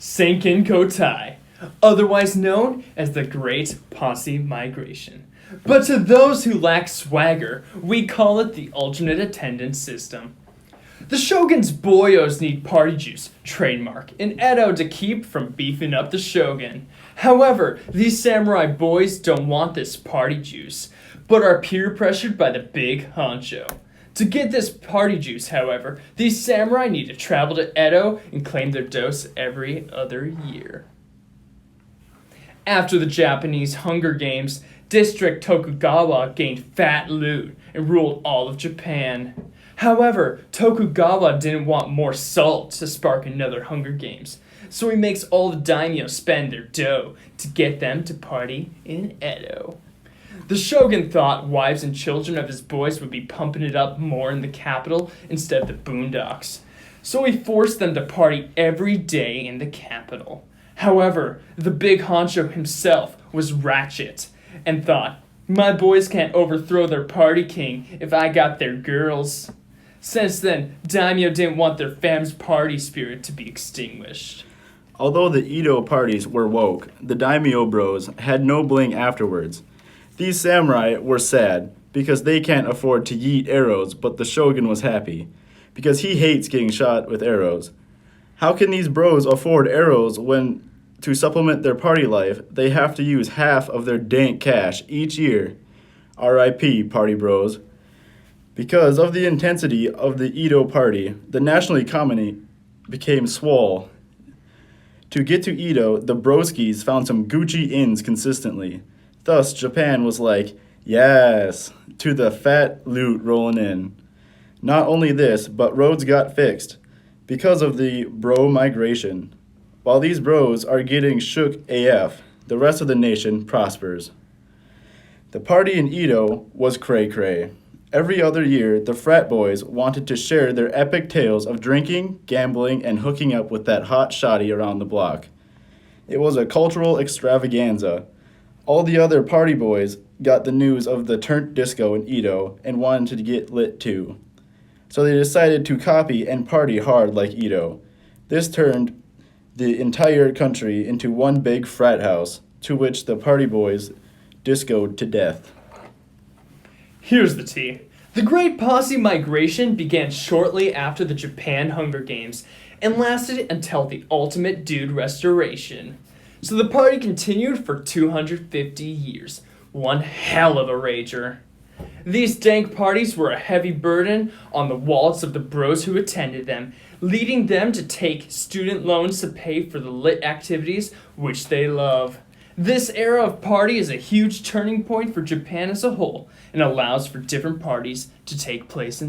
Sankin Kotai, otherwise known as the Great Posse Migration. But to those who lack swagger, we call it the alternate attendance system. The Shogun's boyos need party juice, trademark, in Edo to keep from beefing up the Shogun. However, these samurai boys don't want this party juice, but are peer pressured by the big honcho. To get this party juice, however, these samurai need to travel to Edo and claim their dose every other year. After the Japanese Hunger Games, District Tokugawa gained fat loot and ruled all of Japan. However, Tokugawa didn't want more salt to spark another Hunger Games, so he makes all the daimyo spend their dough to get them to party in Edo. The shogun thought wives and children of his boys would be pumping it up more in the capital instead of the boondocks, so he forced them to party every day in the capital. However, the big honcho himself was ratchet and thought, my boys can't overthrow their party king if I got their girls. Since then, daimyo didn't want their fam's party spirit to be extinguished. Although the Edo parties were woke, the daimyo bros had no bling afterwards. These samurai were sad because they can't afford to yeet arrows, but the shogun was happy because he hates getting shot with arrows. How can these bros afford arrows when, to supplement their party life, they have to use half of their dank cash each year? R.I.P. party bros. Because of the intensity of the Edo party, the national economy became swole. To get to Edo, the broskis found some Gucci inns consistently. Thus, Japan was like, yes, to the fat loot rolling in. Not only this, but roads got fixed because of the bro migration. While these bros are getting shook AF, the rest of the nation prospers. The party in Edo was cray-cray. Every other year, the frat boys wanted to share their epic tales of drinking, gambling, and hooking up with that hot shotty around the block. It was a cultural extravaganza. All the other party boys got the news of the turnt disco in Edo and wanted to get lit too. So they decided to copy and party hard like Edo. This turned the entire country into one big frat house, to which the party boys discoed to death. Here's the tea. The Great Posse Migration began shortly after the Japan Hunger Games and lasted until the Ultimate Dude Restoration. So the party continued for 250 years. One hell of a rager. These dank parties were a heavy burden on the wallets of the bros who attended them, leading them to take student loans to pay for the lit activities which they love. This era of party is a huge turning point for Japan as a whole and allows for different parties to take place in